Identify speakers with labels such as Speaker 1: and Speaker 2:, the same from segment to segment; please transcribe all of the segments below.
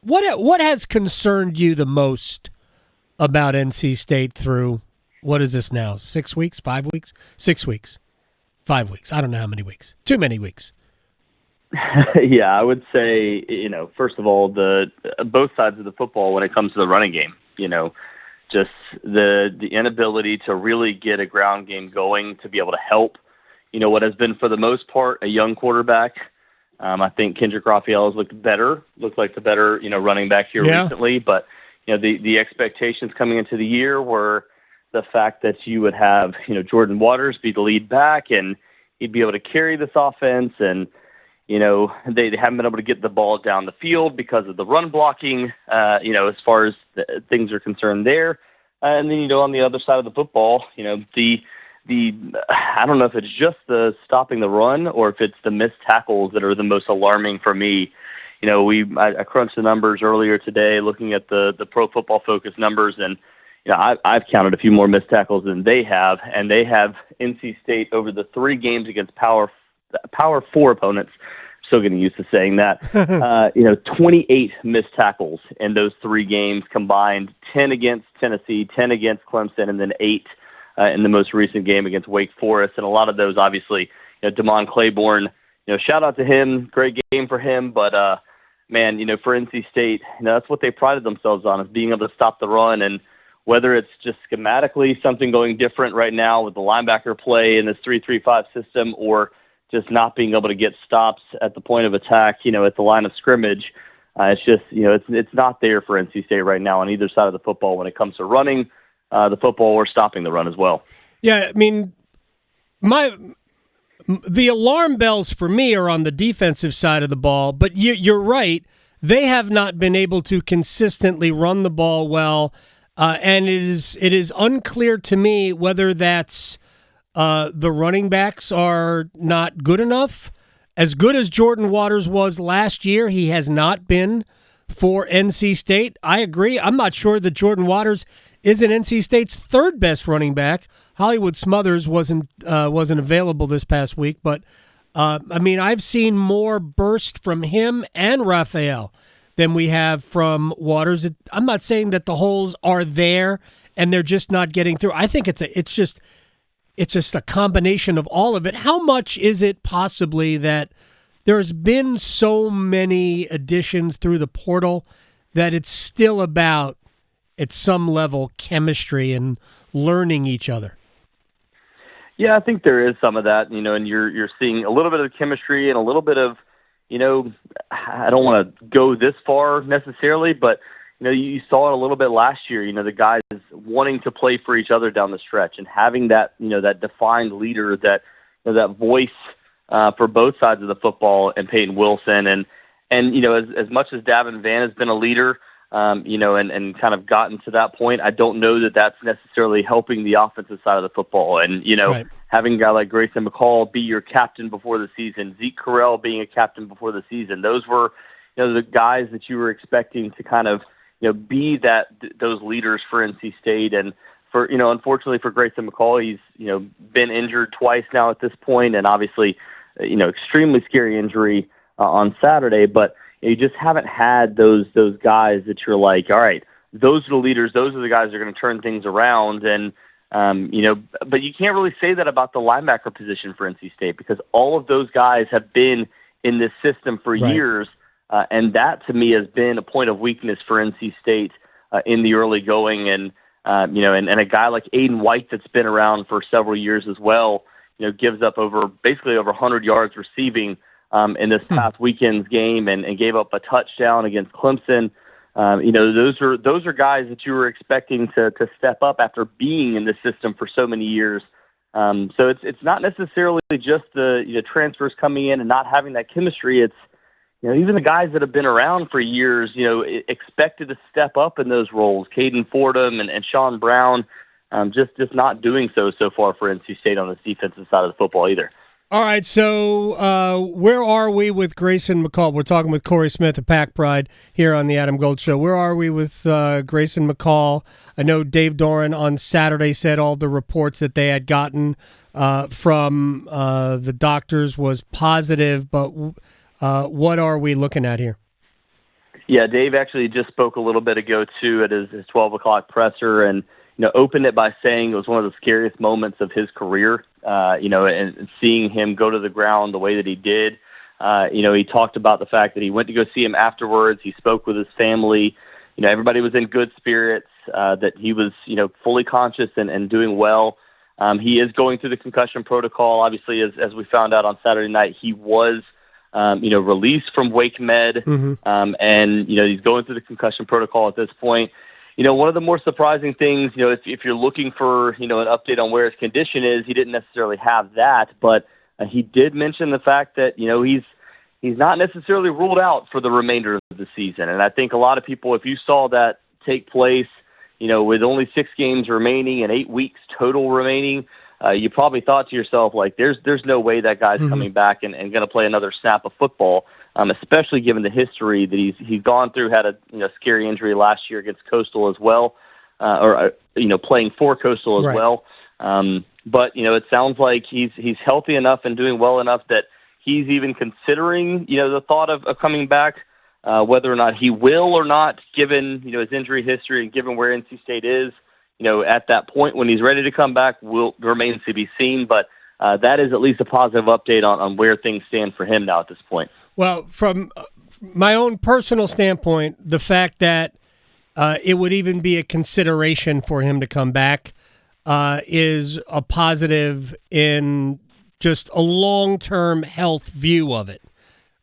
Speaker 1: What has concerned you the most about NC State through, what is this now, 6 weeks, 5 weeks? 6 weeks, 5 weeks. I don't know how many weeks. Too many weeks.
Speaker 2: Yeah, I would say, first of all, both sides of the football when it comes to the running game, just the inability to really get a ground game going to be able to help, what has been for the most part a young quarterback. I think Kendrick Raphael has looked like the better, running back here recently. But, the expectations coming into the year were the fact that you would have, Jordan Waters be the lead back and he'd be able to carry this offense. And, they haven't been able to get the ball down the field because of the run blocking, as far as things are concerned there. And then, on the other side of the football, I don't know if it's just the stopping the run or if it's the missed tackles that are the most alarming for me. I crunched the numbers earlier today looking at the Pro Football Focus numbers, and I've counted a few more missed tackles than they have, and they have NC State over the 3 games against Power 4 opponents. Still getting used to saying that. 28 missed tackles in those 3 games combined, 10 against Tennessee, 10 against Clemson, and then 8 in the most recent game against Wake Forest. And a lot of those, obviously, Damon Claiborne, shout out to him. Great game for him. But, man, for NC State, that's what they prided themselves on, is being able to stop the run. And whether it's just schematically something going different right now with the linebacker play in this 3-3-5 system, or just not being able to get stops at the point of attack, at the line of scrimmage, it's just, it's not there for NC State right now on either side of the football when it comes to running the football or stopping the run as well.
Speaker 1: Yeah, I mean, the alarm bells for me are on the defensive side of the ball, but you're right. They have not been able to consistently run the ball well, and it is unclear to me whether that's the running backs are not good enough. As good as Jordan Waters was last year, he has not been for NC State. I agree. I'm not sure that Jordan Waters isn't NC State's 3rd best running back. Hollywood Smothers wasn't available this past week, but I've seen more burst from him and Raphael than we have from Waters. I'm not saying that the holes are there and they're just not getting through. I think it's just a combination of all of it. How much is it possibly that there's been so many additions through the portal that it's still about, at some level, chemistry and learning each other?
Speaker 2: Yeah, I think there is some of that, and you're seeing a little bit of chemistry and a little bit of, I don't want to go this far necessarily, but, you saw it a little bit last year, the guys wanting to play for each other down the stretch and having that, that defined leader, that voice for both sides of the football, and Peyton Wilson. And as much as Davin Vann has been a leader, and kind of gotten to that point, I don't know that that's necessarily helping the offensive side of the football. And,
Speaker 1: right.
Speaker 2: Having a guy like Grayson McCall be your captain before the season, Zeke Correll being a captain before the season, those were, the guys that you were expecting to kind of, be those leaders for NC State. And for, unfortunately for Grayson McCall, he's, been injured twice now at this point, and obviously, extremely scary injury on Saturday, but you just haven't had those guys that you're like, all right, those are the leaders. Those are the guys that are going to turn things around. And, but you can't really say that about the linebacker position for NC State, because all of those guys have been in this system for years. And that, to me, has been a point of weakness for NC State in the early going. And, and a guy like Aiden White that's been around for several years as well, gives up basically over 100 yards receiving in this past weekend's game, and gave up a touchdown against Clemson. Those are guys that you were expecting to step up after being in the system for so many years. So it's not necessarily just the transfers coming in and not having that chemistry. It's, even the guys that have been around for years, expected to step up in those roles. Caden Fordham and Sean Brown, just not doing so far for NC State on the defensive side of the football either.
Speaker 1: All right, so where are we with Grayson McCall? We're talking with Cory Smith of Pack Pride here on the Adam Gold Show. Where are we with Grayson McCall? I know Dave Doran on Saturday said all the reports that they had gotten from the doctors was positive, but what are we looking at here?
Speaker 2: Yeah, Dave actually just spoke a little bit ago, too, at his 12 o'clock presser, and opened it by saying it was one of the scariest moments of his career, and seeing him go to the ground the way that he did. He talked about the fact that he went to go see him afterwards. He spoke with his family. Everybody was in good spirits, that he was, fully conscious and doing well. He is going through the concussion protocol. Obviously, as we found out on Saturday night, he was released from Wake Med, and he's going through the concussion protocol at this point. One of the more surprising things, if you're looking for an update on where his condition is, he didn't necessarily have that, but he did mention the fact that he's not necessarily ruled out for the remainder of the season. And I think a lot of people, if you saw that take place, with only 6 games remaining and 8 weeks total remaining, you probably thought to yourself, like, there's no way that guy's coming back and going to play another snap of football, especially given the history that he's gone through. Had a scary injury last year against Coastal as well, playing for Coastal as well. But it sounds like he's healthy enough and doing well enough that he's even considering the thought of coming back. Whether or not he will or not, given his injury history and given where NC State is, at that point when he's ready to come back, remains to be seen. But that is at least a positive update on where things stand for him now at this point.
Speaker 1: Well, from my own personal standpoint, the fact that it would even be a consideration for him to come back is a positive in just a long-term health view of it,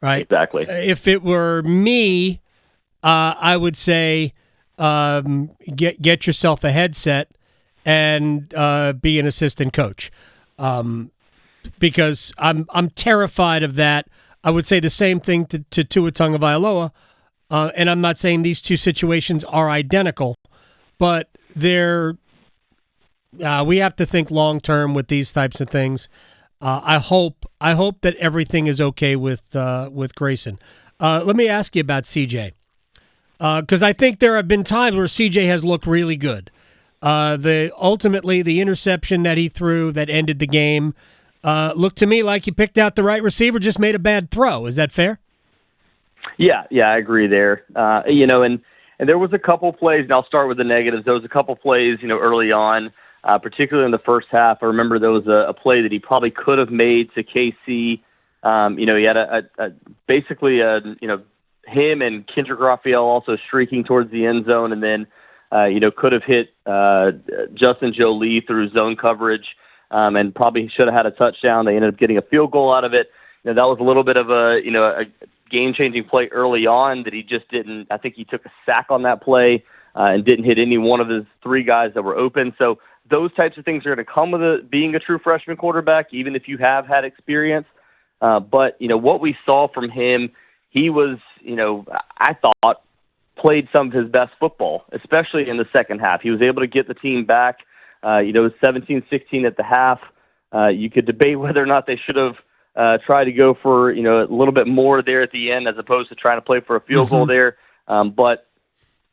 Speaker 1: right?
Speaker 2: Exactly.
Speaker 1: If it were me, I would say get yourself a headset and be an assistant coach, because I'm terrified of that. I would say the same thing to Tua Tagovailoa, and I'm not saying these two situations are identical, but they're we have to think long term with these types of things. I hope that everything is okay with Grayson. Let me ask you about CJ, because I think there have been times where CJ has looked really good. Ultimately the interception that he threw that ended the game looked to me like he picked out the right receiver, just made a bad throw. Is that fair?
Speaker 2: Yeah, I agree there. And there was a couple plays, and I'll start with the negatives. There was a couple plays, early on. Particularly in the first half. I remember there was a play that he probably could have made to KC. He had basically him and Kendrick Raphael also streaking towards the end zone, and then could have hit Justin Jolie through zone coverage, and probably should have had a touchdown. They ended up getting a field goal out of it. That was a little bit of a game-changing play early on that he just didn't. I think he took a sack on that play and didn't hit any one of his 3 guys that were open. So those types of things are going to come with being a true freshman quarterback, even if you have had experience. But, what we saw from him, he was, I thought, played some of his best football, especially in the second half. He was able to get the team back. It was 17-16 at the half. You could debate whether or not they should have tried to go for, a little bit more there at the end as opposed to trying to play for a field goal there. But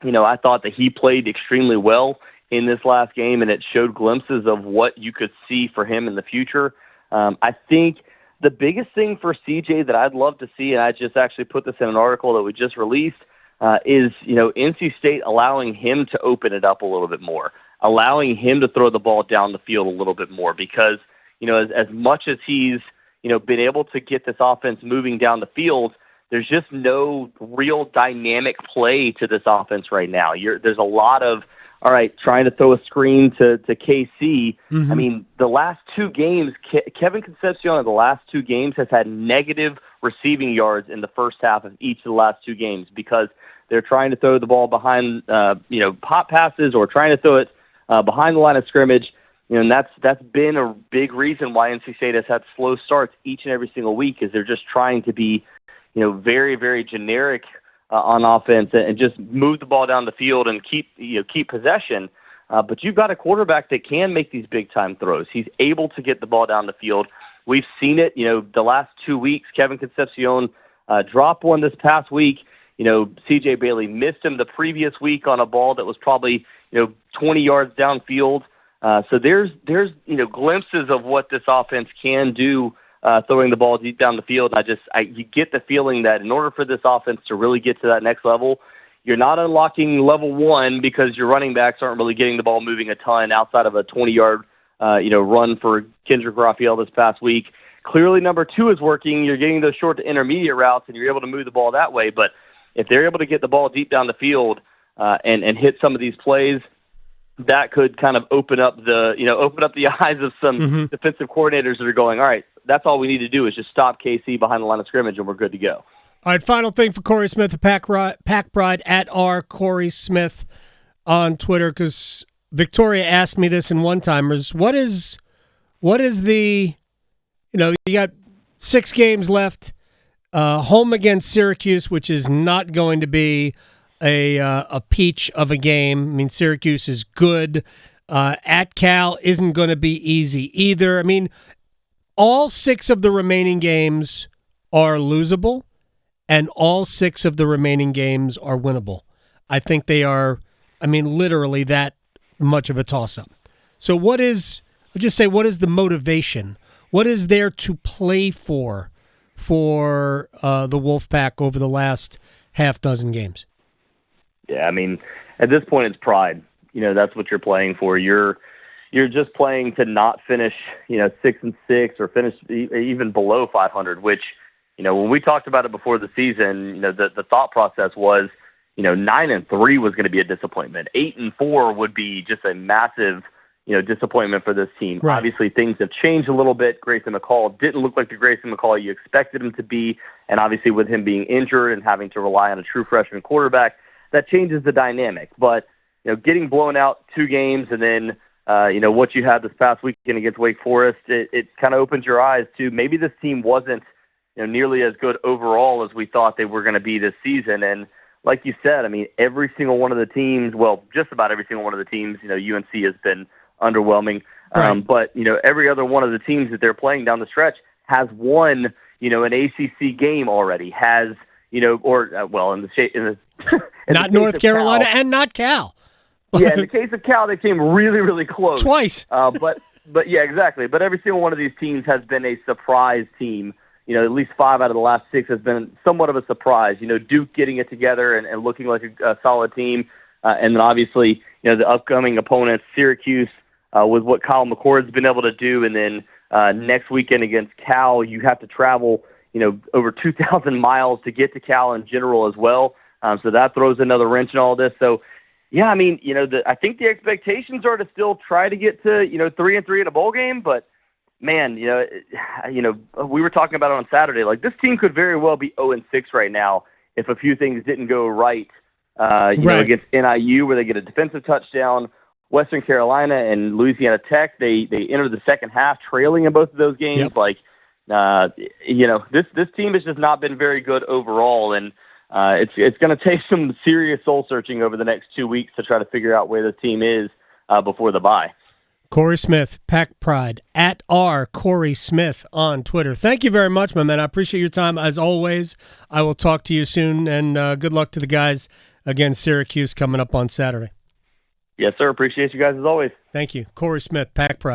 Speaker 2: I thought that he played extremely well in this last game, and it showed glimpses of what you could see for him in the future. I think the biggest thing for CJ that I'd love to see, and I just actually put this in an article that we just released, is, NC State allowing him to open it up a little bit more, allowing him to throw the ball down the field a little bit more, because, as much as he's, been able to get this offense moving down the field, there's just no real dynamic play to this offense right now. There's a lot of, all right, trying to throw a screen to KC. I mean, the last 2 games, Kevin Concepcion in the last 2 games has had negative receiving yards in the first half of each of the last 2 games because they're trying to throw the ball behind, pop passes or trying to throw it behind the line of scrimmage. And that's been a big reason why NC State has had slow starts each and every single week, is they're just trying to be, very, very generic on offense and just move the ball down the field and keep possession. But you've got a quarterback that can make these big time throws. He's able to get the ball down the field. We've seen it, the last 2 weeks. Kevin Concepcion dropped one this past week. CJ Bailey missed him the previous week on a ball that was probably, 20 yards downfield. So there's glimpses of what this offense can do throwing the ball deep down the field. And you get the feeling that in order for this offense to really get to that next level, you're not unlocking level 1 because your running backs aren't really getting the ball moving a ton outside of a 20-yard run for Kendrick Raphael this past week. Clearly, number 2 is working. You're getting those short to intermediate routes, and you're able to move the ball that way. But if they're able to get the ball deep down the field and hit some of these plays, that could kind of open up the eyes of some defensive coordinators that are going, all right, that's all we need to do is just stop KC behind the line of scrimmage, and we're good to go.
Speaker 1: All right, final thing for Cory Smith, the Pack Pride at Cory Smith on Twitter, because Victoria asked me this in one-timers. What is the, you got 6 games left, home against Syracuse, which is not going to be a peach of a game. I mean, Syracuse is good. At Cal isn't going to be easy either. I mean, all 6 of the remaining games are losable, and all 6 of the remaining games are winnable. I think they are, literally that much of a toss-up. So what is the motivation? What is there to play for the Wolfpack over the last half dozen games?
Speaker 2: Yeah, at this point it's pride. That's what you're playing for. You're just playing to not finish, 6-6 or finish even below 500, which, when we talked about it before the season, the thought process was, 9-3 was going to be a disappointment. 8-4 would be just a massive, disappointment for this team.
Speaker 1: Right.
Speaker 2: Obviously, things have changed a little bit. Grayson McCall didn't look like the Grayson McCall you expected him to be, and obviously with him being injured and having to rely on a true freshman quarterback, that changes the dynamic. But, getting blown out 2 games and then, what you had this past weekend against Wake Forest, it kind of opens your eyes to maybe this team wasn't, nearly as good overall as we thought they were going to be this season. And like you said, every single one of the teams, well, just about every single one of the teams, UNC has been underwhelming.
Speaker 1: Right.
Speaker 2: But, every other one of the teams that they're playing down the stretch has won, an ACC game already, has, in the
Speaker 1: not North Carolina Cal, and not Cal.
Speaker 2: Yeah, in the case of Cal, they came really, really close.
Speaker 1: Twice.
Speaker 2: But yeah, exactly. But every single one of these teams has been a surprise team. At least 5 out of the last 6 has been somewhat of a surprise. Duke getting it together and looking like a solid team. And then obviously, the upcoming opponents, Syracuse, with what Kyle McCord's been able to do. And then next weekend against Cal, you have to travel, over 2,000 miles to get to Cal in general as well. So that throws another wrench in all this. So, yeah, I think the expectations are to still try to get to, 3-3 in a bowl game. But, man, we were talking about it on Saturday. Like, this team could very well be 0-6 right now if a few things didn't go right. Against NIU, where they get a defensive touchdown. Western Carolina and Louisiana Tech, they enter the second half trailing in both of those games. Yep. This team has just not been very good overall, and it's going to take some serious soul searching over the next 2 weeks to try to figure out where the team is before the bye.
Speaker 1: Cory Smith, Pack Pride, at Cory Smith on Twitter. Thank you very much, my man. I appreciate your time as always. I will talk to you soon, and good luck to the guys against Syracuse coming up on Saturday.
Speaker 2: Yes, sir. Appreciate you guys as always.
Speaker 1: Thank you. Cory Smith, Pack Pride.